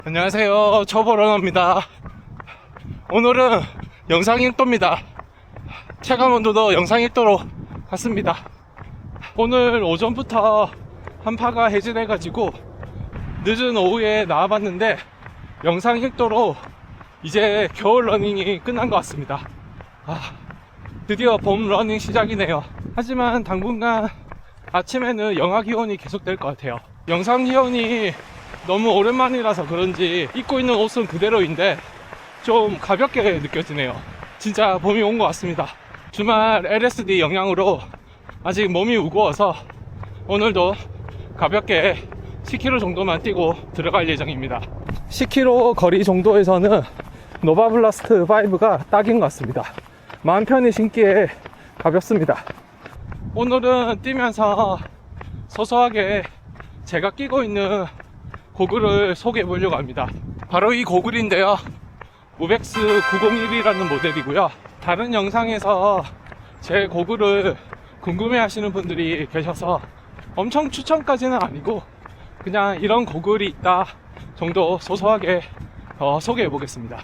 안녕하세요, 초보러너입니다. 오늘은 영상 1도입니다. 체감온도도 영상 1도로 갔습니다. 오늘 오전부터 한파가 해제돼가지고 늦은 오후에 나와봤는데 영상 1도로 이제 겨울 러닝이 끝난 것 같습니다. 드디어 봄 러닝 시작이네요. 하지만 당분간 아침에는 영하 기온이 계속될 것 같아요. 영상 기온이 너무 오랜만이라서 그런지 입고 있는 옷은 그대로인데 좀 가볍게 느껴지네요. 진짜 봄이 온 것 같습니다. 주말 LSD 영향으로 아직 몸이 무거워서 오늘도 가볍게 10km 정도만 뛰고 들어갈 예정입니다. 10km 거리 정도에서는 노바블라스트 5가 딱인 것 같습니다. 마음 편히 신기에 가볍습니다. 오늘은 뛰면서 소소하게 제가 끼고 있는 고글을 소개해 보려고 합니다. 바로 이 고글인데요, 우벡스 901이라는 모델이고요. 다른 영상에서 제 고글을 궁금해 하시는 분들이 계셔서 엄청 추천까지는 아니고 그냥 이런 고글이 있다 정도 소소하게 소개해 보겠습니다.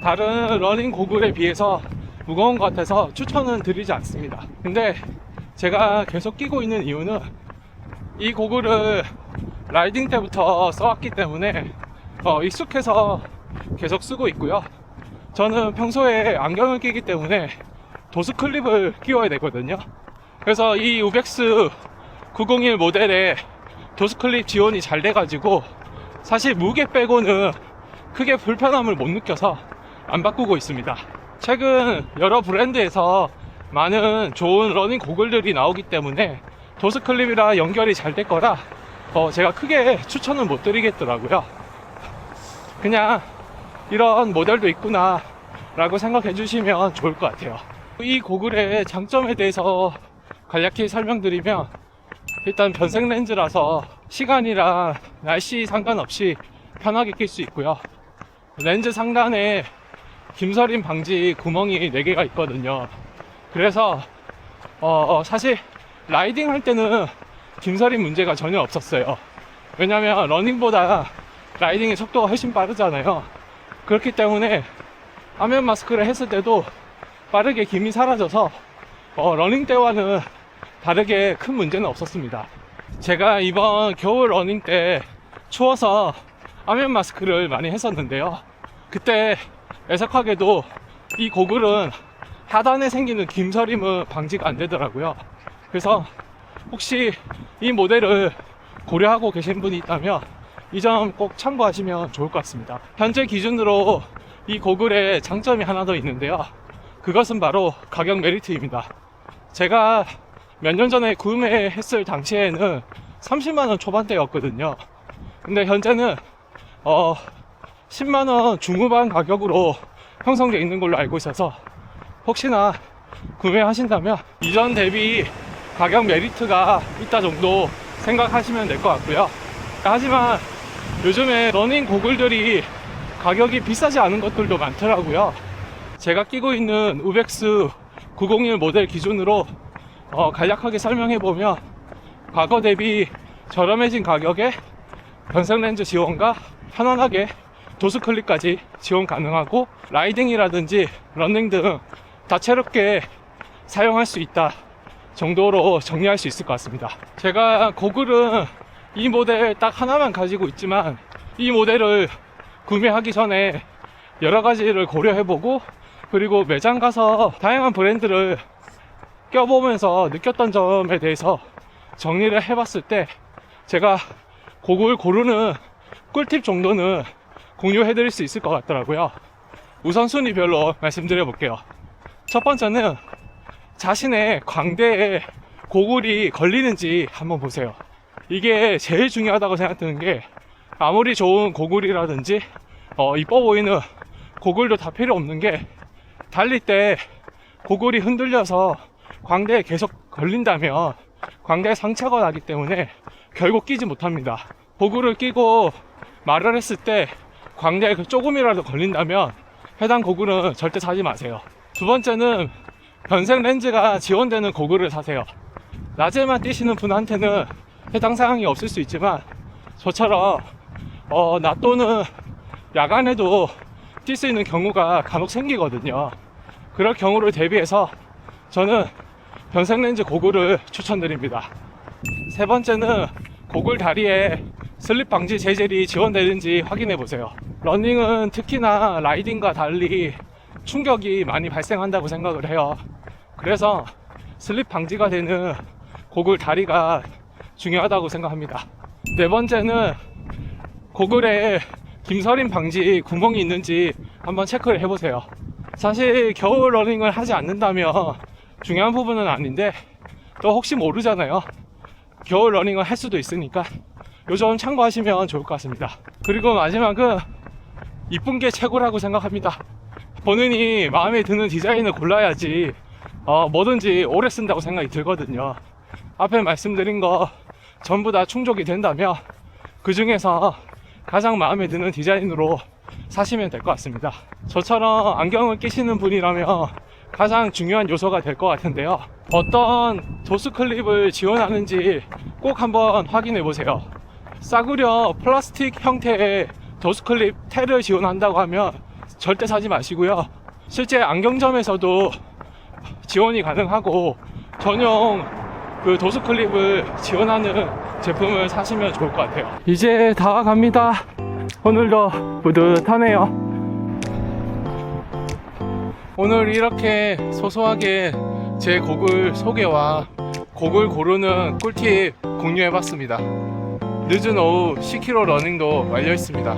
다른 러닝 고글에 비해서 무거운 것 같아서 추천은 드리지 않습니다. 근데 제가 계속 끼고 있는 이유는 이 고글을 라이딩 때부터 써왔기 때문에 익숙해서 계속 쓰고 있고요. 저는 평소에 안경을 끼기 때문에 도수 클립을 끼워야 되거든요. 그래서 이 우벡스 901 모델에 도수 클립 지원이 잘 돼가지고 사실 무게 빼고는 크게 불편함을 못 느껴서 안 바꾸고 있습니다. 최근 여러 브랜드에서 많은 좋은 러닝 고글들이 나오기 때문에 도수 클립이랑 연결이 잘 될 거라 제가 크게 추천은 못 드리겠더라고요. 그냥 이런 모델도 있구나 라고 생각해 주시면 좋을 것 같아요. 이 고글의 장점에 대해서 간략히 설명드리면, 일단 변색 렌즈라서 시간이랑 날씨 상관없이 편하게 낄 수 있고요. 렌즈 상단에 김서림 방지 구멍이 4개가 있거든요. 그래서 사실 라이딩 할 때는 김서림 문제가 전혀 없었어요. 왜냐면 러닝보다 라이딩의 속도가 훨씬 빠르잖아요. 그렇기 때문에 안면 마스크를 했을 때도 빠르게 김이 사라져서 러닝 때와는 다르게 큰 문제는 없었습니다. 제가 이번 겨울 러닝 때 추워서 안면 마스크를 많이 했었는데요, 그때 애석하게도 이 고글은 하단에 생기는 김서림은 방지가 안 되더라고요. 그래서 혹시 이 모델을 고려하고 계신 분이 있다면 이 점 꼭 참고하시면 좋을 것 같습니다. 현재 기준으로 이 고글에 장점이 하나 더 있는데요, 그것은 바로 가격 메리트입니다. 제가 몇 년 전에 구매했을 당시에는 30만원 초반대였거든요. 근데 현재는 10만원 중후반 가격으로 형성되어 있는 걸로 알고 있어서 혹시나 구매하신다면 이전 대비 가격 메리트가 있다 정도 생각하시면 될 것 같고요. 하지만 요즘에 러닝 고글들이 가격이 비싸지 않은 것들도 많더라고요. 제가 끼고 있는 우벡스 901 모델 기준으로 간략하게 설명해보면, 과거 대비 저렴해진 가격에 변색 렌즈 지원과 편안하게 도수 클립까지 지원 가능하고 라이딩이라든지 러닝 등 다채롭게 사용할 수 있다 정도로 정리할 수 있을 것 같습니다. 제가 고글은 이 모델 딱 하나만 가지고 있지만 이 모델을 구매하기 전에 여러 가지를 고려해보고, 그리고 매장 가서 다양한 브랜드를 껴보면서 느꼈던 점에 대해서 정리를 해봤을 때 제가 고글 고르는 꿀팁 정도는 공유해드릴 수 있을 것 같더라고요. 우선순위별로 말씀드려볼게요. 첫 번째는 자신의 광대에 고글이 걸리는지 한번 보세요. 이게 제일 중요하다고 생각드는 게, 아무리 좋은 고글이라든지 이뻐 보이는 고글도 다 필요 없는 게, 달릴 때 고글이 흔들려서 광대에 계속 걸린다면 광대에 상처가 나기 때문에 결국 끼지 못합니다. 고글을 끼고 말을 했을 때 광대에 조금이라도 걸린다면 해당 고글은 절대 사지 마세요. 두 번째는 변색 렌즈가 지원되는 고글을 사세요. 낮에만 뛰시는 분한테는 해당 사항이 없을 수 있지만 저처럼 낮 또는 야간에도 뛸 수 있는 경우가 간혹 생기거든요. 그럴 경우를 대비해서 저는 변색렌즈 고글을 추천드립니다. 세 번째는 고글 다리에 슬립 방지 재질이 지원되는지 확인해 보세요. 러닝은 특히나 라이딩과 달리 충격이 많이 발생한다고 생각을 해요. 그래서 슬립 방지가 되는 고글 다리가 중요하다고 생각합니다. 네 번째는 고글에 김서림 방지 구멍이 있는지 한번 체크를 해보세요. 사실 겨울 러닝을 하지 않는다면 중요한 부분은 아닌데 또 혹시 모르잖아요. 겨울 러닝을 할 수도 있으니까 요 점 참고하시면 좋을 것 같습니다. 그리고 마지막은 이쁜 게 최고라고 생각합니다. 본인이 마음에 드는 디자인을 골라야지 뭐든지 오래 쓴다고 생각이 들거든요. 앞에 말씀드린 거 전부 다 충족이 된다면 그 중에서 가장 마음에 드는 디자인으로 사시면 될 것 같습니다. 저처럼 안경을 끼시는 분이라면 가장 중요한 요소가 될 것 같은데요. 어떤 도수 클립을 지원하는지 꼭 한번 확인해 보세요. 싸구려 플라스틱 형태의 도수 클립 텔을 지원한다고 하면 절대 사지 마시고요. 실제 안경점에서도 지원이 가능하고 전용 그 도수 클립을 지원하는 제품을 사시면 좋을 것 같아요. 이제 다 와갑니다. 오늘도 뿌듯하네요. 오늘 이렇게 소소하게 제 고글 소개와 고글 고르는 꿀팁 공유해봤습니다. 늦은 오후 10km 러닝도 완료했습니다.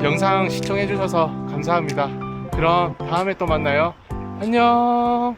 영상 시청해주셔서 감사합니다. 그럼 다음에 또 만나요. 안녕.